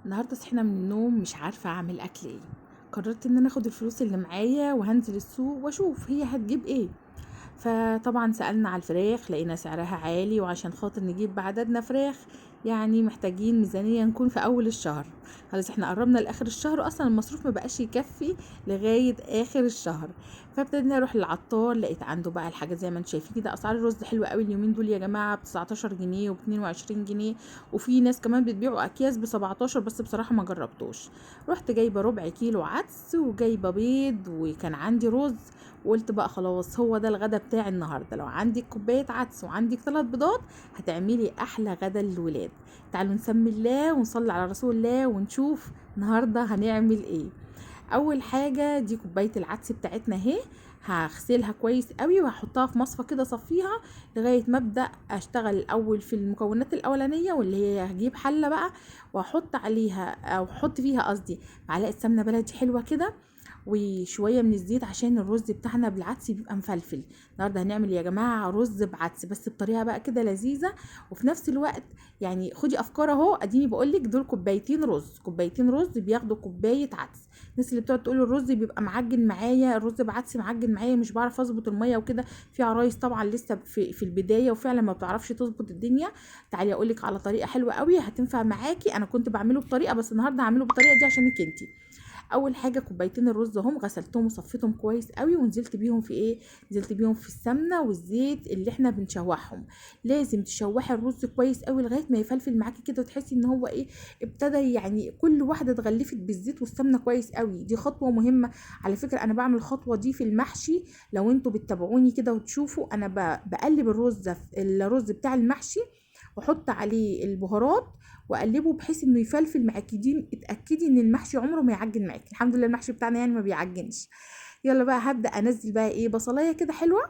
النهارده صحينا من النوم مش عارفة اعمل اكل ايه. قررت ان انا اخد الفلوس اللي معايا وهنزل السوق واشوف هي هتجيب ايه. فطبعا سألنا على الفراخ لقينا سعرها عالي، وعشان خاطر نجيب بعددنا فراخ يعني محتاجين ميزانية نكون في اول الشهر. خلاص احنا قربنا لاخر الشهر، اصلا المصروف ما بقاش يكفي لغاية اخر الشهر. فابتدينا نروح للعطار، لقيت عنده بقى الحاجات زي ما انتم شايفين كده. اسعار الرز حلوة قوي اليومين دول يا جماعة، ب 19 جنيه و 22 جنيه، وفي ناس كمان بتبيعوا اكياس ب 17، بس بصراحة ما جربتوش. رحت جايبة ربع كيلو عدس وجايبة بيض وكان عندي رز، وقلت بقى خلاص هو ده الغدا بتاعي النهارده. لو عندك كوبايه عدس وعندك 3 بيضات هتعملي احلى غدا للولاد. تعالوا نسمي الله ونصلي على رسول الله ونشوف النهارده هنعمل ايه. اول حاجه دي كوبايه العدس بتاعتنا اهي، هغسلها كويس قوي وهحطها في مصفى كده صفيها لغايه ما ابدا اشتغل الاول في المكونات الاولانيه، واللي هي هجيب حله بقى واحط عليها او احط فيها قصدي معلقه سمنه بلدي حلوه كده، وشويه من الزيت عشان الرز بتاعنا بالعدس بيبقى مفلفل. النهارده هنعمل يا جماعه رز بعدس بس بطريقه بقى كده لذيذه، وفي نفس الوقت يعني خدي افكار اهو. اديني بقول لك دول كوبايتين رز، كوبايتين رز بياخدوا كوبايه عدس. الناس اللي بتقعد تقول الرز بيبقى معجن معايا، الرز بعدس معجن معايا مش بعرف اظبط الميه وكده، في عرايس طبعا لسه في البدايه وفعلا ما بتعرفش تظبط الدنيا. تعالي اقول لك على طريقه حلوه قوي هتنفع معاكي. انا كنت بعمله بطريقه بس النهارده هعمله بالطريقه دي عشانك انتي. اول حاجه كوبايتين الرز هم غسلتهم وصفيتهم كويس قوي، ونزلت بيهم في ايه، نزلت بيهم في السمنه والزيت اللي احنا بنشوحهم. لازم تشوحي الرز كويس قوي لغايه ما يفلفل معاكي كده وتحسي ان هو ايه، ابتدى يعني كل واحده اتغلفت بالزيت والسمنه كويس قوي. دي خطوه مهمه على فكره، انا بعمل الخطوه دي في المحشي. لو انتوا بتتابعوني كده وتشوفوا انا بقلب الرز بتاع المحشي واحط عليه البهارات واقلبه بحيث انه يفلفل معاكي. دي اتاكدي ان المحشي عمره ما يعجن معاكي، الحمد لله المحشي بتاعنا يعني ما بيعجنش. يلا بقى هبدا انزل بقى ايه، بصلايه كده حلوه.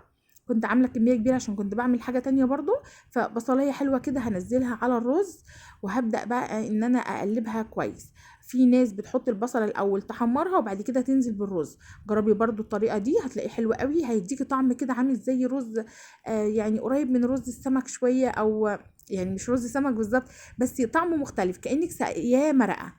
كنت عامله كميه كبيره عشان كنت بعمل حاجه تانية برضو، فبصلايه حلوه كده هنزلها على الرز، وهبدا بقى ان انا اقلبها كويس. في ناس بتحط البصله الاول تحمرها وبعد كده تنزل بالرز. جربي برضو الطريقه دي هتلاقيه حلو قوي، هيديكي طعم كده عامل زي رز يعني قريب من رز السمك شويه، او يعني مش رز سمك بالظبط بس طعمه مختلف كأنك ساقياه مرقة.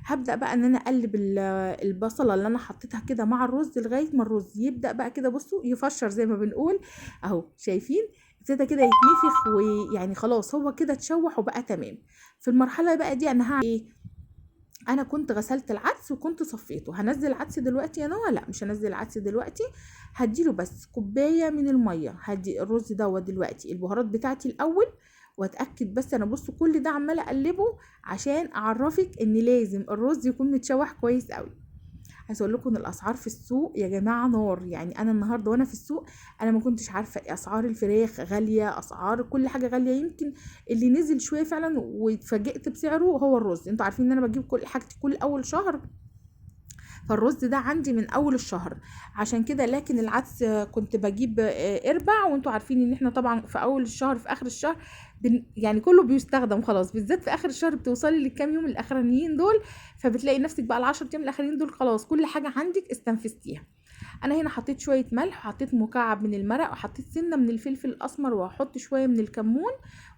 هبدأ بقى ان انا اقلب البصلة اللي انا حطيتها كده مع الرز لغاية ما الرز يبدأ بقى كده بصوا يفشر زي ما بنقول اهو، شايفين ابتدى كده يتنفخ ويعني خلاص هو كده اتشوح وبقى تمام. في المرحلة بقى دي انا هعمل ايه، انا كنت غسلت العدس وكنت صفيته. هنزل العدس دلوقتي يا نوى؟ لا مش هنزل العدس دلوقتي، هديله بس كوبايه من الميه. هدي الرز دوت دلوقتي البهارات بتاعتي الاول واتاكد. بس انا بص كل ده عماله اقلبه عشان اعرفك ان لازم الرز يكون متشوح كويس قوي. عايزه اقول لكم ان الاسعار في السوق يا جماعه نار. يعني انا النهارده وانا في السوق انا ما كنتش عارفه اسعار الفراخ غاليه، اسعار كل حاجه غاليه. يمكن اللي نزل شويه فعلا واتفاجئت بسعره هو الرز. انتوا عارفين ان انا بجيب كل حاجتي كل اول شهر، فالرز ده عندي من اول الشهر عشان كده. لكن العدس كنت بجيب اربع، وانتوا عارفين ان احنا طبعا في اول الشهر في اخر الشهر يعني كله بيستخدم خلاص، بالذات في اخر الشهر بتوصلي للكام يوم الاخرانيين دول، فبتلاقي نفسك بقى العشر ايام الاخرين دول خلاص كل حاجه عندك استنفذتيها. انا هنا حطيت شويه ملح وحطيت مكعب من المرق وحطيت سنه من الفلفل الاسمر وهحط شويه من الكمون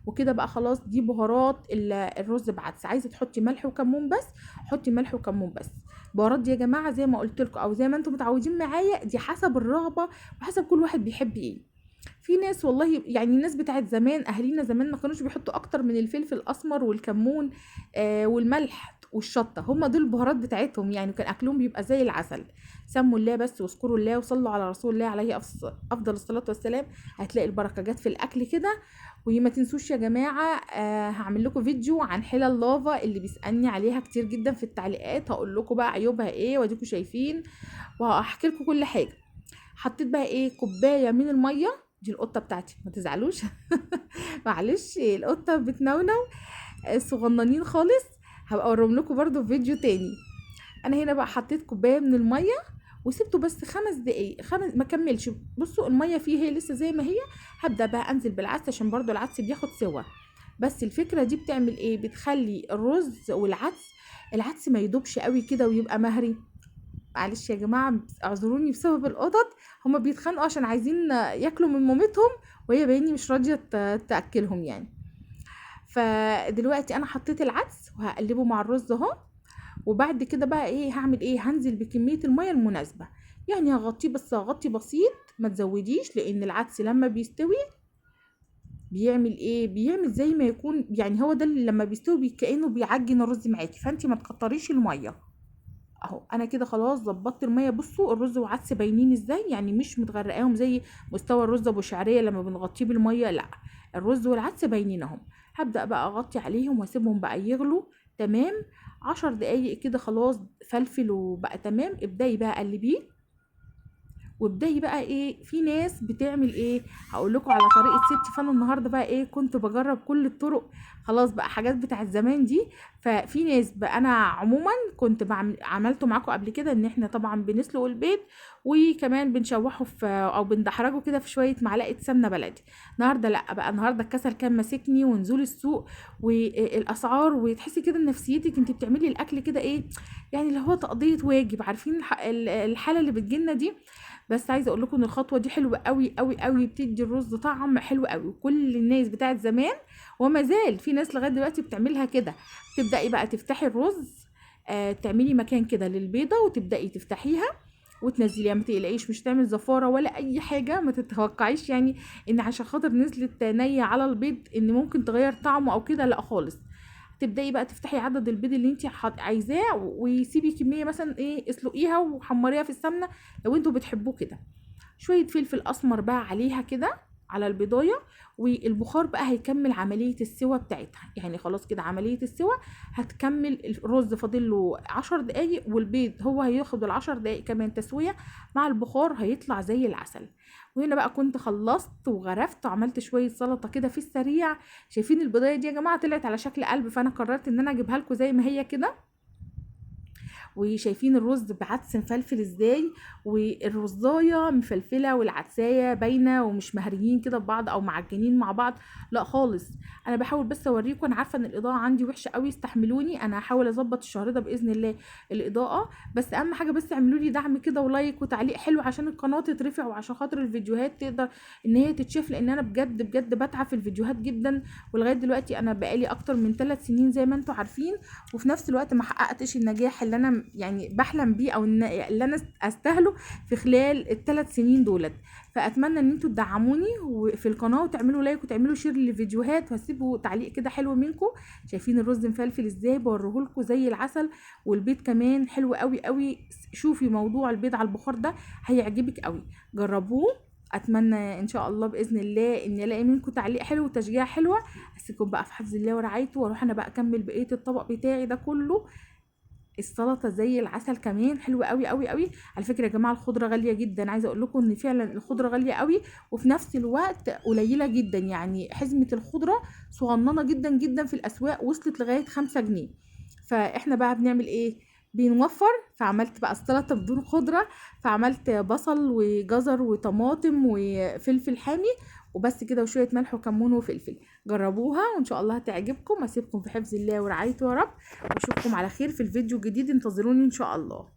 وكده بقى خلاص. دي بهارات الرز بعدس. عايزه تحطي ملح وكمون بس حطي ملح وكمون بس. بهارات دي يا جماعه زي ما قلت لكم او زي ما انتم متعودين معايا دي حسب الرغبه وحسب كل واحد بيحب ايه. في ناس والله يعني الناس بتاعت زمان اهالينا زمان ما كانوش بيحطوا اكتر من الفلفل الاسمر والكمون والملح والشطه، هم دول البهارات بتاعتهم يعني كان اكلهم بيبقى زي العسل. سموا الله بس واذكروا الله وصلوا على رسول الله عليه افضل الصلاه والسلام، هتلاقي البركه جت في الاكل كده. وما تنسوش يا جماعه هعمل لكم فيديو عن حلى اللافا اللي بيسالني عليها كتير جدا في التعليقات، هقول لكم بقى عيوبها ايه واديكم شايفين وهحكي لكم كل حاجه. حطيت بقى ايه كوبايه من الميه، دي القطه بتاعتي ما تزعلوش معلش القطه بتنونو صغننين خالص، هبقى اوريهم لكم برده في فيديو تاني. انا هنا بقى حطيت كوبايه من الميه وسبته بس 5 دقايق، ما كملش. بصوا الميه فيه هي لسه زي ما هي. هبدا بقى انزل بالعدس عشان برضو العدس بياخد سوا. بس الفكره دي بتعمل ايه، بتخلي الرز والعدس العدس ما يدوبش قوي كده ويبقى مهري. معلش يا جماعه اعذروني بسبب القطط، هما بيتخانقوا عشان عايزين ياكلوا من مامتهم وهي بايني مش راضيه تاكلهم يعني. فدلوقتي انا حطيت العدس وهقلبه مع الرز اهو. وبعد كده بقى ايه هعمل ايه، هنزل بكميه الميه المناسبه، يعني هغطيه بس هغطي بسيط، ما تزوديش، لان العدس لما بيستوي بيعمل ايه، بيعمل زي ما يكون يعني هو ده اللي لما بيستوي كأنه بيعجن الرز معاكي، فانت ما تكتريش الميه. اهو انا كده خلاص ظبطت الميه. بصوا الرز والعدس باينين ازاي، يعني مش متغرقاهم زي مستوى الرز ابو شعريه لما بنغطيه بالميه، لا، الرز والعدس باينين اهم. هبدا بقى اغطي عليهم واسيبهم بقى يغلوا. تمام. 10 دقايق كده خلاص فلفل وبقى تمام. ابدأي بقى قلبيه، وابدأي بقى ايه، في ناس بتعمل ايه، هقول لكم على طريقه ستي. فانا النهارده بقى ايه كنت بجرب كل الطرق، خلاص بقى حاجات بتاعت زمان دي. ففي ناس بقى، انا عموما كنت عملته معاكم قبل كده، ان احنا طبعا بنسلق البيض وكمان بنشوحه في او بندحرجه كده في شويه معلقه سمنه بلدي. النهارده لا بقى، النهارده الكسل كان ماسكني ونزول السوق والاسعار، وتحسي كده نفسيتك انت بتعملي الاكل كده ايه، يعني اللي هو تقضيه واجب، عارفين الحاله اللي بتجيلنا دي. بس عايزه اقول لكم ان الخطوه دي حلوه قوي قوي قوي، بتدي الرز طعم حلو قوي. وكل الناس بتاعت زمان وما زال في ناس لغايه دلوقتي بتعملها كده. تبداي بقى تفتحي الرز، تعملي مكان كده للبيضه وتبداي تفتحيها وتنزليها، ما تقلقيش مش تعمل زفاره ولا اي حاجه، ما تتوقعيش يعني ان عشان خاطر نزلت نيه على البيض ان ممكن تغير طعمه او كده، لا خالص. تبداي بقى تفتحي عدد البيض اللي انت عايزاه، وسيبي كميه مثلا ايه اسلقيها وحمريها في السمنه لو انتوا بتحبوه كده. شويه فلفل اسمر بقى عليها كده على البيضايه، والبخار بقى هيكمل عمليه السوى بتاعتها، يعني خلاص كده عمليه السوى هتكمل. الرز فاضل له 10 دقايق، والبيض هو هياخد ال10 دقايق كمان تسويه مع البخار، هيطلع زي العسل. وهنا بقى كنت خلصت وغرفت وعملت شويه سلطه كده في السريع. شايفين البيضايه دي يا جماعه طلعت على شكل قلب، فانا قررت ان انا اجيبها لكم زي ما هي كده. وشايفين الرز بعدس مفلفل ازاي، والرزايه مفلفله والعدسايه باينه ومش مهريين كده ببعض او معجنين مع بعض، لا خالص. انا بحاول بس اوريكم، انا عارفه ان الاضاءه عندي وحشه قوي، استحملوني، انا هحاول اظبط الشهر ده باذن الله الاضاءه. بس اهم حاجه بس اعملوا لي دعم كده ولايك وتعليق حلو عشان القناه تترفع، وعشان خاطر الفيديوهات تقدر ان هي تتشاف، لان انا بجد بجد بتعب في الفيديوهات جدا. ولغايه دلوقتي انا بقالي اكتر من 3 سنين زي ما انتم عارفين، وفي نفس الوقت ما حققتش النجاح اللي انا يعني بحلم بيه، او اللي انا استاهله في خلال ال3 سنين دولت. فاتمنى ان انتوا تدعموني في القناه وتعملوا لايك وتعملوا شير للفيديوهات، وهسيبوا تعليق كده حلو منكم. شايفين الرز مفلفل ازاي، بوريهولكوا زي العسل، والبيض كمان حلو قوي قوي. شوفي موضوع البيض على البخار ده هيعجبك قوي، جربوه. اتمنى ان شاء الله باذن الله اني الاقي منكم تعليق حلو وتشجيع حلوه. اسيبكم بقى في حفظ الله ورعايته، واروح انا بقى اكمل بقيه الطبق بتاعي ده كله. السلطه زي العسل كمان حلوه قوي قوي قوي. على فكره يا جماعه الخضره غاليه جدا، عايزه اقول لكم ان فعلا الخضره غاليه قوي، وفي نفس الوقت قليله جدا، يعني حزمه الخضره صغننه جدا جدا في الاسواق وصلت لغايه 5 جنيه. فاحنا بقى بنعمل ايه، بنوفر. فعملت بقى السلطه بدون خضره، فعملت بصل وجزر وطماطم وفلفل حامي وبس كده، وشويه ملح وكمون وفلفل. جربوها وان شاء الله هتعجبكم. اسيبكم في حفظ الله ورعايته يا رب، واشوفكم على خير في الفيديو الجديد، انتظروني ان شاء الله.